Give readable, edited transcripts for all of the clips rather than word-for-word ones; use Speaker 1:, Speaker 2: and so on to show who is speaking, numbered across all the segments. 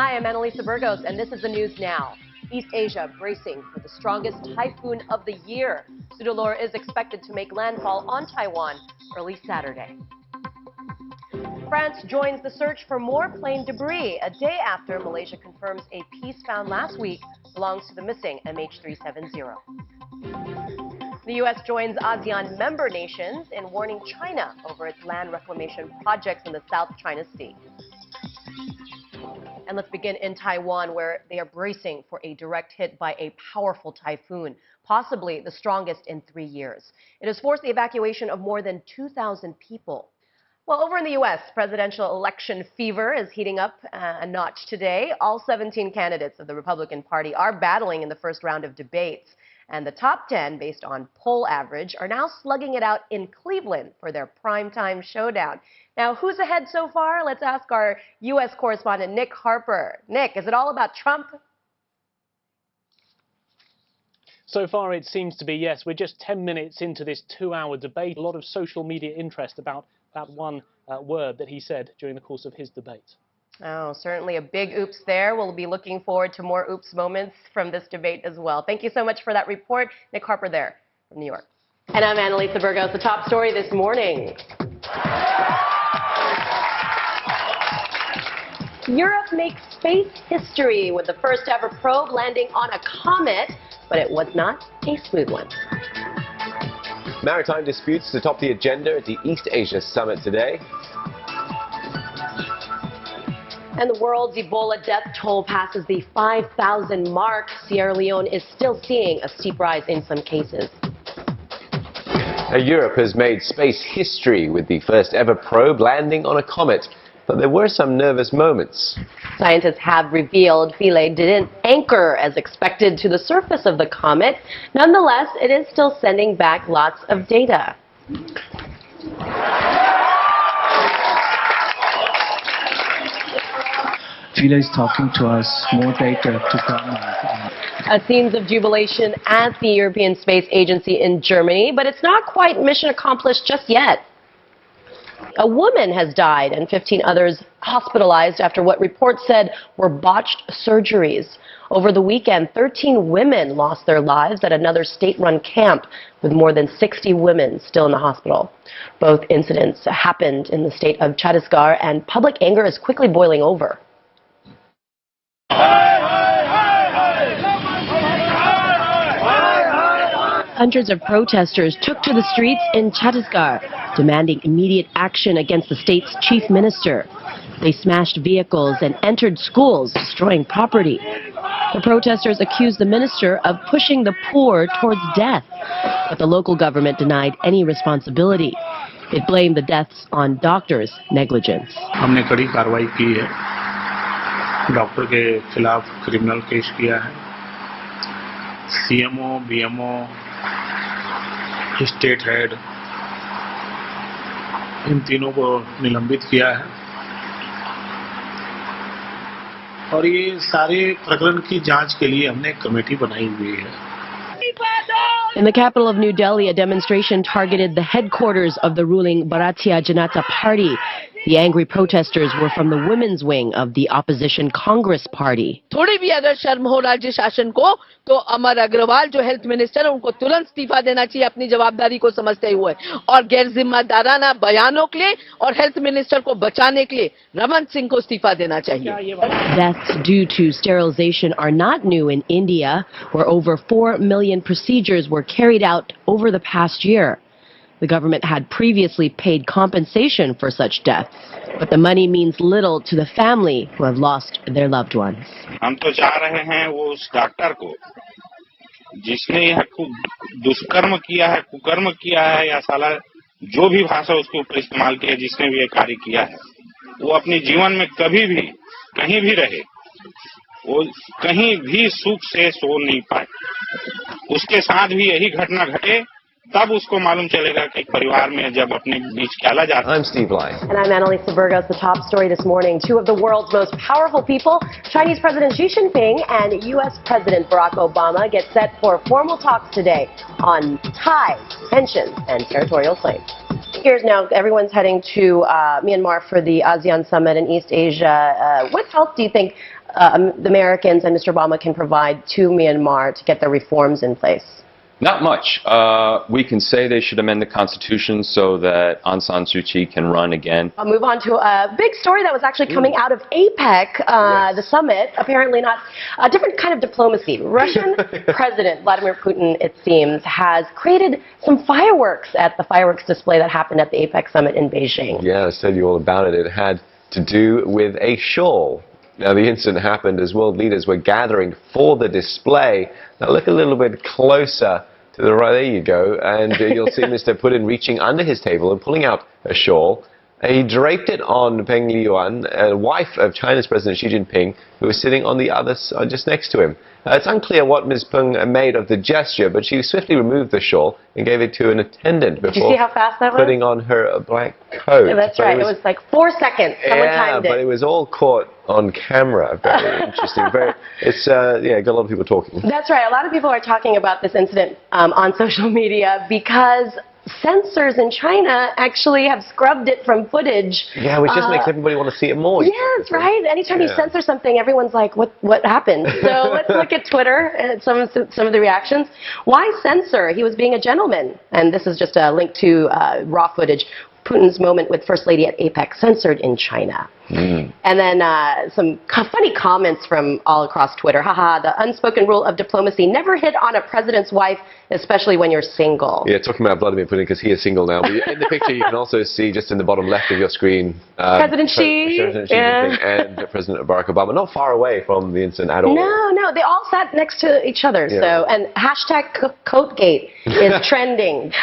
Speaker 1: Hi, I'm Annalisa Burgos, and this is the news now. East Asia bracing for the strongest typhoon of the year. Sudolor is expected to make landfall on Taiwan early Saturday. France joins the search for more plane debris a day after Malaysia confirms a piece found last week belongs to the missing MH370. The U.S. joins ASEAN member nations in warning China over its land reclamation projects in the South China Sea. And let's begin in Taiwan, where they are bracing for a direct hit by a powerful typhoon, possibly the strongest in 3 years. It has forced the evacuation of more than 2,000 people. Well, over in the U.S., presidential election fever is heating up a notch today. All 17 candidates of the Republican Party are battling in the first round of debates. And the top 10, based on poll average, are now slugging it out in Cleveland for their primetime showdown. Now, who's ahead so far? Let's ask our U.S. correspondent, Nick Harper. Nick, is it all about Trump?
Speaker 2: So far, it seems to be, yes. We're just 10 minutes into this 2-hour debate. A lot of social media interest about that one word that he said during the course of his debate.
Speaker 1: Oh, certainly a big oops there. We'll be looking forward to more oops moments from this debate as well. Thank you so much for that report. Nick Harper there from New York. And I'm Annalisa Burgos. The top story this morning. Europe makes space history with the first ever probe landing on a comet, but it was not a smooth one.
Speaker 3: Maritime disputes atop the agenda at the East Asia Summit today.
Speaker 1: And the world's Ebola death toll passes the 5,000 mark. Sierra Leone is still seeing a steep rise in some cases.
Speaker 3: Europe has made space history with the first ever probe landing on a comet, but there were some nervous moments.
Speaker 1: Scientists have revealed Philae didn't anchor as expected to the surface of the comet. Nonetheless, it is still sending back lots of data.
Speaker 4: Philae is talking to us, more data to come.
Speaker 1: Scenes of jubilation at the European Space Agency in Germany, but it's not quite mission accomplished just yet. A woman has died and 15 others hospitalized after what reports said were botched surgeries. Over the weekend, 13 women lost their lives at another state-run camp, with more than 60 women still in the hospital. Both incidents happened in the state of Chhattisgarh, and public anger is quickly boiling over. Hundreds of protesters took to the streets in Chhattisgarh, demanding immediate action against the state's chief minister. They smashed vehicles and entered schools, destroying property. The protesters accused the minister of pushing the poor towards death, but the local government denied any responsibility. It blamed the deaths on doctors' negligence.
Speaker 5: हमने कड़ी कार्रवाई की है, doctor के खिलाफ criminal case किया है, CMO, BMO, state head, इन तीनों को निलंबित किया है और ये सारे प्रकरण की जांच के लिए हमने एक कमेटी बनाई हुई है.
Speaker 1: In the capital of New Delhi, a demonstration targeted the headquarters of the ruling Bharatiya Janata Party. The angry protesters were from the women's wing of the opposition Congress Party.
Speaker 6: थोड़ी भी अगर शर्म हो राज्य शासन को तो अमर अग्रवाल जो हेल्थ मिनिस्टर है उनको तुरंत इस्तीफा देना चाहिए अपनी जवाबदारी को समझते हुए और गैर जिम्मेदाराना बयानों के लिए और हेल्थ मिनिस्टर को बचाने के लिए रमन सिंह को इस्तीफा देना चाहिए.
Speaker 1: Deaths due to sterilization are not new in India, where over 4 million procedures were carried out over the past year. The government had previously paid compensation for such deaths, but the money means little to the family who have lost their loved ones.
Speaker 7: हम तो चाह रहे हैं वो उस doctor को जिसने यह दुष्कर्म किया है, कुकर्म किया है या साला जो भी भाषा उसके ऊपर इस्तेमाल किया, जिसने भी ये कार्य किया है, वो अपने जीवन में कभी भी कहीं भी रहे, वो कहीं भी सुख से सो नहीं पाए. उसके साथ भी यही घटना घटे तब उसको मालूम चलेगा कि परिवार में जब अपने बीच क्या जाता है.
Speaker 3: I'm Steve Lai.
Speaker 1: And I'm Annalisa Burgos. The top story this morning, two of the world's most powerful people, Chinese President Xi Jinping and U.S. President Barack Obama, get set for formal talks today on ties, tensions, and territorial claims. Here's now, everyone's heading to Myanmar for the ASEAN Summit in East Asia. What else do you think the Americans and Mr. Obama can provide to Myanmar to get the reforms in place?
Speaker 8: Not much. We can say they should amend the Constitution so that Aung San Suu Kyi can run again.
Speaker 1: I'll move on to a big story that was actually coming out of APEC, the summit. Apparently not a different kind of diplomacy. Russian President Vladimir Putin, it seems, has created some fireworks at the fireworks display that happened at the APEC summit in Beijing.
Speaker 3: Yeah, I'll tell you all about it. It had to do with a shawl. Now, the incident happened as world leaders were gathering for the display. Now, look a little bit closer to the right. There you go. And you'll see Mr. Putin reaching under his table and pulling out a shawl. He draped it on Peng Liyuan, wife of China's President Xi Jinping, who was sitting on the other side, just next to him. It's unclear what Ms. Peng made of the gesture, but she swiftly removed the shawl and gave it to an attendant before
Speaker 1: Did you see how fast that was?
Speaker 3: putting on her black coat.
Speaker 1: Yeah, that's right. It was like 4 seconds. Someone timed it.
Speaker 3: But it was all caught on camera. Very interesting. It's got a lot of people talking.
Speaker 1: That's right. A lot of people are talking about this incident on social media because censors in China actually have scrubbed it from footage.
Speaker 3: Yeah, which just makes everybody want to see it more.
Speaker 1: Yes, right? Anytime you censor something, everyone's like, what happened? So let's look at Twitter and some of the reactions. Why censor? He was being a gentleman. And this is just a link to raw footage. Putin's moment with First Lady at APEC censored in China. And then some funny comments from all across Twitter. Haha, the unspoken rule of diplomacy: never hit on a president's wife, especially when you're single.
Speaker 3: Yeah, talking about Vladimir Putin because he is single now. But in the picture, you can also see just in the bottom left of your screen
Speaker 1: President Xi
Speaker 3: Jinping and President Barack Obama, not far away from the incident at all.
Speaker 1: No, they all sat next to each other.
Speaker 3: Yeah.
Speaker 1: So, and hashtag Coatgate is trending.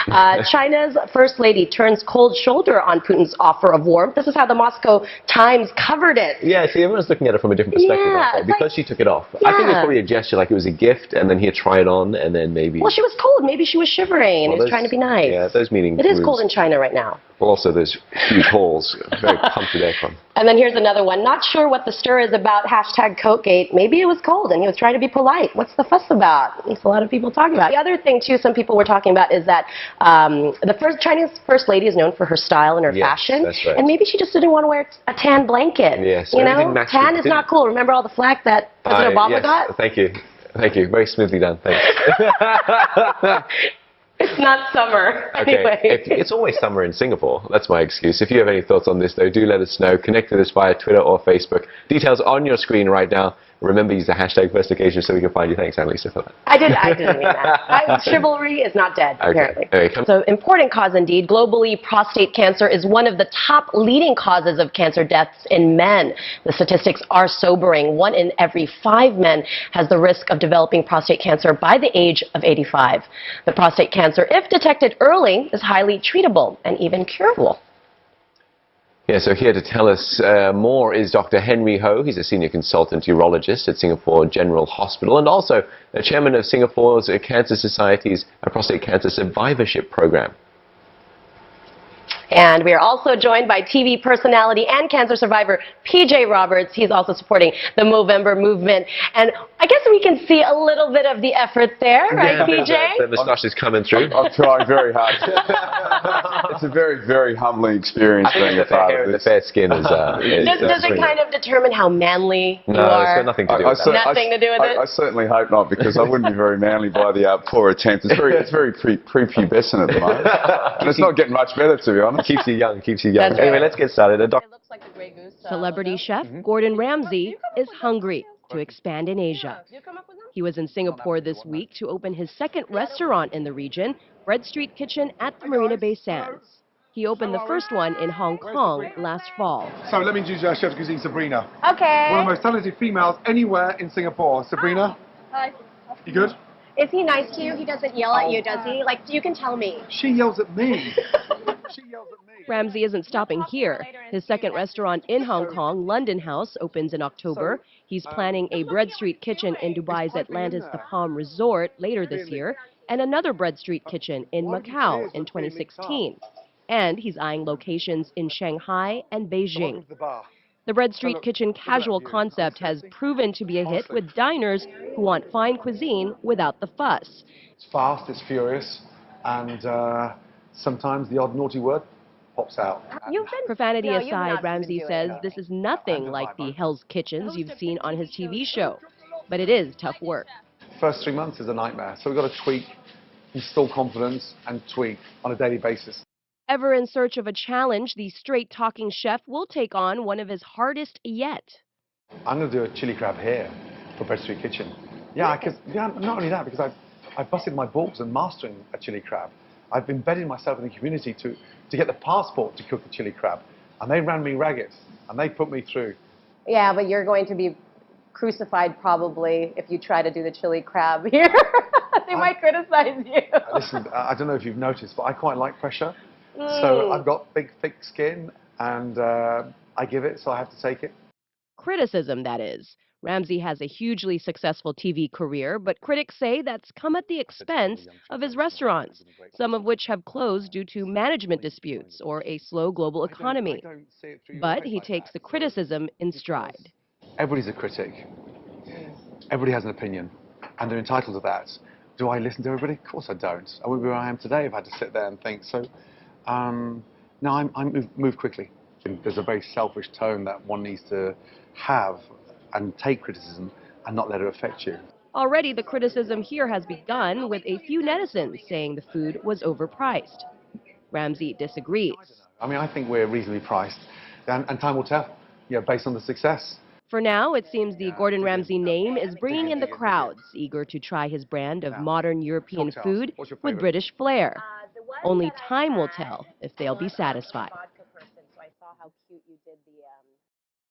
Speaker 1: China's First Lady turns cold shoulder on Putin's offer of warmth. This is how the Moscow Times covered it.
Speaker 3: Yeah, see, everyone's looking at it from a different perspective.
Speaker 1: Yeah,
Speaker 3: because she took it off. I think it was probably a gesture, like it was a gift, and then he'd try it on, and then maybe...
Speaker 1: Well, she was cold. Maybe she was shivering, and he was trying to be nice.
Speaker 3: Yeah, those meetings...
Speaker 1: It is cold in China right now.
Speaker 3: Well, also those huge halls, very pumped with aircon.
Speaker 1: And then here's another one. Not sure what the stir is about hashtag Coatgate. Maybe it was cold and he was trying to be polite. What's the fuss about? There's a lot of people talking about. The other thing, too, some people were talking about is that Chinese First Lady is known for her style and her fashion.
Speaker 3: That's right.
Speaker 1: And maybe she just didn't want to wear a tan blanket.
Speaker 3: Yes.
Speaker 1: You know, tan is not cool. Remember all the flack that President Obama got?
Speaker 3: Thank you. Thank you. Very smoothly done. Thanks.
Speaker 1: It's not summer.
Speaker 3: Okay.
Speaker 1: Anyway.
Speaker 3: It's always summer in Singapore. That's my excuse. If you have any thoughts on this, though, do let us know. Connect with us via Twitter or Facebook. Details on your screen right now. Remember, use the hashtag first occasion so we can find you. Thanks, Annalisa, for that.
Speaker 1: I didn't mean that. Chivalry is not dead, apparently.
Speaker 3: Okay.
Speaker 1: So, important cause indeed. Globally, prostate cancer is one of the top leading causes of cancer deaths in men. The statistics are sobering. 1 in every 5 men has the risk of developing prostate cancer by the age of 85. The prostate cancer, if detected early, is highly treatable and even curable.
Speaker 3: Yeah, so here to tell us more is Dr. Henry Ho. He's a senior consultant urologist at Singapore General Hospital and also the chairman of Singapore's Cancer Society's Prostate Cancer Survivorship Program.
Speaker 1: And we are also joined by TV personality and cancer survivor PJ Roberts. He's also supporting the Movember movement. And I guess we can see a little bit of the effort there, right, PJ?
Speaker 3: The moustache is coming through.
Speaker 9: I'm trying very hard. It's a very, very humbling experience being a part of this.
Speaker 3: The fair skin is...
Speaker 1: Does it kind of determine how manly you are?
Speaker 3: No, it's got nothing to do with that.
Speaker 1: Nothing to do with it?
Speaker 9: I certainly hope not, because I wouldn't be very manly by the poor attempt. It's very prepubescent at the moment. And it's not getting much better, to be honest.
Speaker 3: Keeps you young, keeps you young.
Speaker 1: That's
Speaker 3: Anyway,
Speaker 1: right.
Speaker 3: let's get started.
Speaker 1: It looks like the Grey Goose.
Speaker 10: Celebrity chef Gordon Ramsay is hungry to expand in Asia. He was in Singapore this week to open his second restaurant in the region, Bread Street Kitchen at the Marina Bay Sands. He opened the first one in Hong Kong last fall.
Speaker 11: So let me introduce you to Chef Cuisine Sabrina.
Speaker 1: Okay.
Speaker 11: One of the most talented females anywhere in Singapore. Sabrina?
Speaker 12: Hi.
Speaker 11: You good?
Speaker 12: Is he nice to you? He doesn't yell at you, does he? Like, you can tell me.
Speaker 11: She yells at me. She yells at me.
Speaker 10: Ramsay isn't stopping here. His second restaurant in Hong Kong, London House, opens in October. He's planning a Bread Street Kitchen in Dubai's Atlantis The Palm Resort later this year, and another Bread Street Kitchen in Macau in 2016. And he's eyeing locations in Shanghai and Beijing. The Bread Street Kitchen casual concept has proven to be a hit with diners who want fine cuisine without the fuss.
Speaker 11: It's fast, it's furious, and sometimes the odd naughty word pops out.
Speaker 10: Profanity
Speaker 1: No, you've
Speaker 10: aside,
Speaker 1: not
Speaker 10: Ramsay
Speaker 1: been
Speaker 10: says
Speaker 1: doing
Speaker 10: this is nothing like the Hell's Kitchens you've seen on his TV show. But it is tough work.
Speaker 11: First 3 months is a nightmare, so we've got to tweak, install confidence, and tweak on a daily basis.
Speaker 10: Ever in search of a challenge, the straight-talking chef will take on one of his hardest yet.
Speaker 11: I'm going to do a chili crab here for Bread Street Kitchen. Yeah, because not only that, because I've busted my balls in mastering a chili crab. I've embedded myself in the community to get the passport to cook a chili crab. And they ran me ragged, and they put me through.
Speaker 1: Yeah, but you're going to be crucified probably if you try to do the chili crab here. They might criticize you.
Speaker 11: Listen, I don't know if you've noticed, but I quite like pressure. So I've got big, thick skin, and I give it, so I have to take it.
Speaker 10: Criticism, that is. Ramsay has a hugely successful TV career, but critics say that's come at the expense of his restaurants, some of which have closed due to management disputes or a slow global economy. But he takes the criticism in stride.
Speaker 11: Everybody's a critic. Everybody has an opinion, and they're entitled to that. Do I listen to everybody? Of course I don't. I wouldn't be where I am today if I had to sit there and think. So, no, I move quickly. There's a very selfish tone that one needs to have and take criticism and not let it affect you.
Speaker 10: Already, the criticism here has begun with a few netizens saying the food was overpriced. Ramsay disagrees.
Speaker 11: I mean, I think we're reasonably priced, and time will tell, based on the success.
Speaker 10: For now, it seems the Gordon Ramsay name is bringing in the crowds, eager to try his brand of modern European food with British flair. Only time will tell if they'll be satisfied.